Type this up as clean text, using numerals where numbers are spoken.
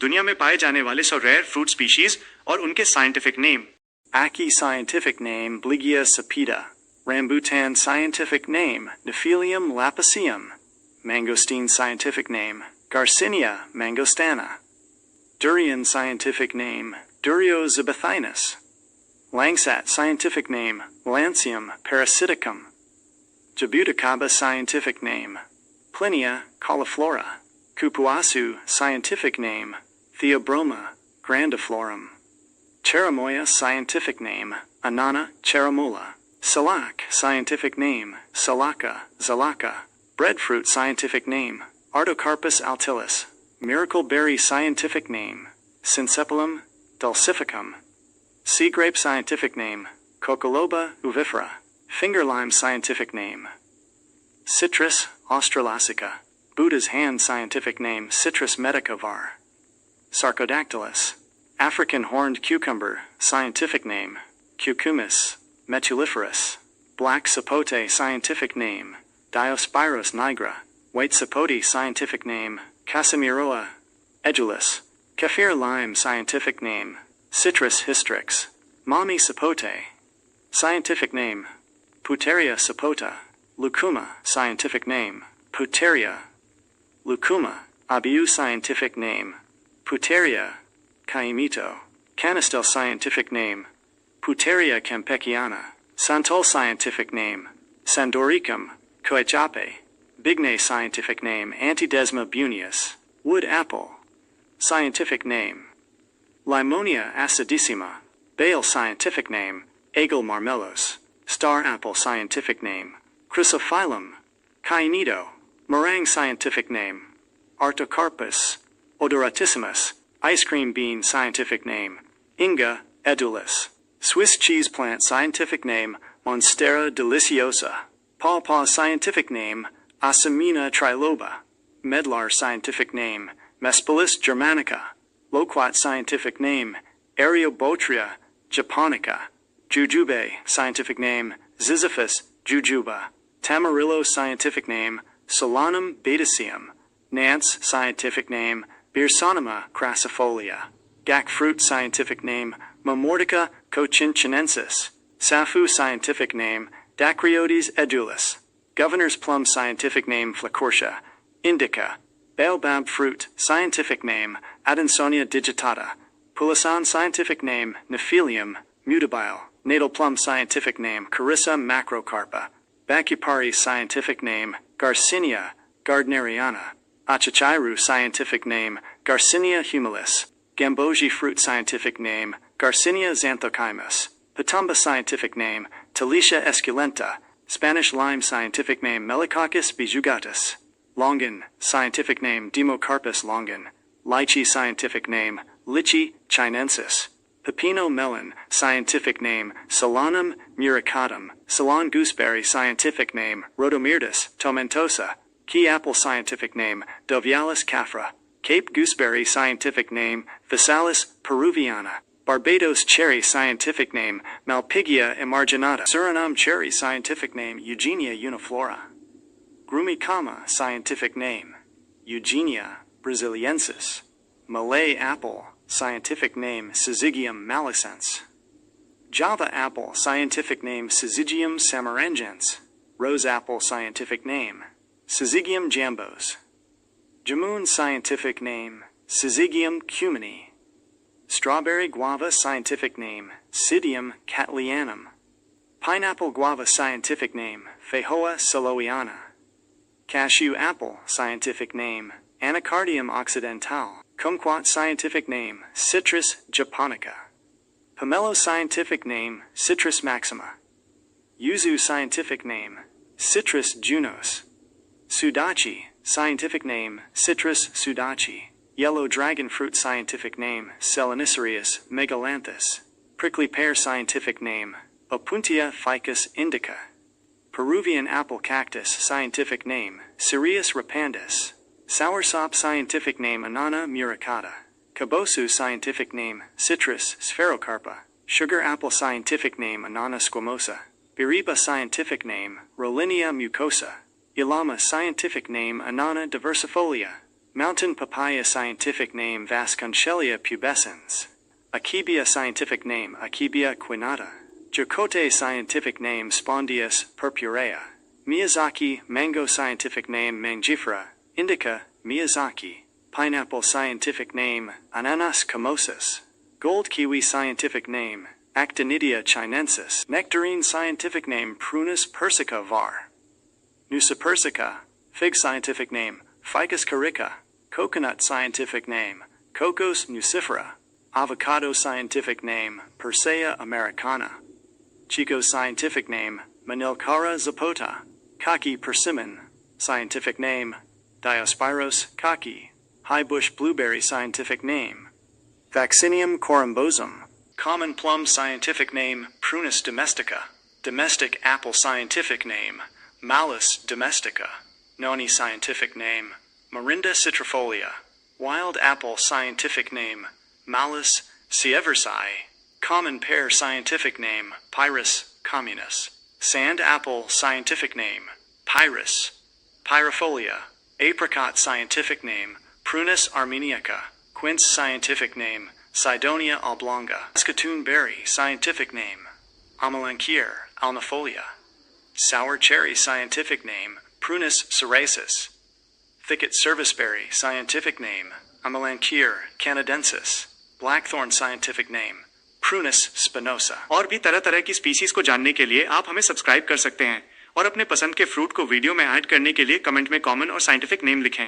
दुनिया में पाए जाने वाले 100 रेयर फ्रूट स्पीशीज और उनके scientific name. Ackee scientific name Bligia sapida. Rambutan scientific name Nephelium lapaceum. Mangosteen scientific name Garcinia mangostana. Durian scientific name Durio zibethinus. Langsat scientific name Lancium parasiticum. Jabuticaba scientific name Plinia cauliflora. Cupuasu scientific name Theobroma grandiflorum. Cherimoya scientific name Anana cherimola. Salak scientific name Salaka zalaka. Breadfruit scientific name Artocarpus altilis. Miracle berry scientific name Syncephalum dulcificum. Sea grape scientific name Cocoloba uvifera. Finger lime scientific name Citrus australasica. Buddha's hand scientific name Citrus medica var. Sarcodactylus. African horned cucumber scientific name Cucumis metuliferus. Black sapote scientific name Diospyros nigra. White sapote scientific name Casimiroa edulis. Kaffir lime scientific name Citrus hystrix. Mami sapote scientific name Puteria sapota. Lucuma scientific name Puteria lucuma. Abiu scientific name Puteria caimito. Canistel scientific name Puteria campeciana. Santol scientific name Sandoricum coechape. Bignay scientific name Antidesma buneus. Wood apple scientific name Limonia acidissima. Bale scientific name Agel marmelos. Star apple scientific name Chrysophyllum cainito. Meringue scientific name Artocarpus odoratissimus. Ice cream bean scientific name Inga edulis. Swiss cheese plant scientific name Monstera deliciosa. Pawpaw scientific name Asamina triloba. Medlar scientific name Mespalis germanica. Loquat scientific name Areobotria japonica. Jujube scientific name Ziziphus jujuba. Tamarillo scientific name Solanum betaceum. Nance scientific name Beersonema crassifolia. Gac fruit scientific name Momordica cochinchinensis. Safu scientific name Dacryotes edulis. Governor's plum scientific name Flacortia indica. Baobab fruit scientific name Adansonia digitata. Pulisan scientific name Nephelium mutabile. Natal plum scientific name Carissa macrocarpa. Bacupari scientific name Garcinia gardneriana. Achichairu scientific name Garcinia humilis. Gambogi fruit scientific name Garcinia xanthochymus. Patamba scientific name Talicia esculenta. Spanish lime scientific name Melicoccus bijugatus. Longan scientific name Democarpus longan. Lychee scientific name Lychee chinensis. Pepino melon scientific name Solanum muricatum. Ceylon gooseberry scientific name Rhodomyrtus tomentosa. Key apple scientific name Dovialis caffra. Cape gooseberry scientific name Physalis peruviana. Barbados cherry scientific name Malpighia emarginata. Suriname cherry scientific name Eugenia uniflora. Grumicama scientific name Eugenia brasiliensis. Malay apple scientific name Syzygium maliscens. Java apple scientific name Syzygium samarangens. Rose apple scientific name Syzygium jambos. Jamun scientific name Syzygium cumini. Strawberry guava scientific name Psidium catlianum. Pineapple guava scientific name Phaehoa soloiana. Cashew apple scientific name Anacardium occidental. Kumquat scientific name Citrus japonica. Pomelo scientific name Citrus maxima. Yuzu scientific name Citrus junos. Sudachi scientific name Citrus sudachi. Yellow dragon fruit scientific name Selenicerius megalanthus. Prickly pear scientific name Opuntia ficus indica. Peruvian apple cactus scientific name Cereus repandus. Soursop scientific name Anana muricata. Cabosu scientific name Citrus spherocarpa. Sugar apple scientific name Anana squamosa. Biriba scientific name Rollinia mucosa. Ilama scientific name Anana diversifolia. Mountain papaya scientific name Vasconcelia pubescens. Akebia scientific name Akebia quinata. Jocote scientific name Spondius purpurea. Miyazaki mango scientific name Mangifera indica Miyazaki. Pineapple scientific name Ananas camosus. Gold kiwi scientific name Actinidia chinensis. Nectarine scientific name Prunus persica var. Nusa persica. Fig scientific name Ficus carica. Coconut scientific name Cocos nucifera. Avocado scientific name Persea americana. Chico scientific name Manilcara zapota. Kaki persimmon. Scientific name Diospyros kaki. High bush blueberry scientific name Vaccinium corymbosum. Common plum scientific name Prunus domestica. Domestic apple scientific name Malus domestica. Noni scientific name Morinda citrifolia. Wild apple scientific name Malus sieversii. Common pear scientific name Pyrus communis. Sand apple scientific name Pyrus pyrofolia. Apricot scientific name Prunus armeniaca. Quince scientific name Sidonia oblonga. Saskatoon berry scientific name Amelanchier alnifolia. Sour cherry scientific name Prunus cerasus. Thicket serviceberry scientific name Amelanchier canadensis. Blackthorn scientific name Prunus spinosa. और भी तरह तरह की species को जानने के लिए आप हमें सब्सक्राइब कर सकते हैं और अपने पसंद के फ्रूट को वीडियो में ऐड करने के लिए कमेंट में कॉमन और साइंटिफिक नेम लिखें।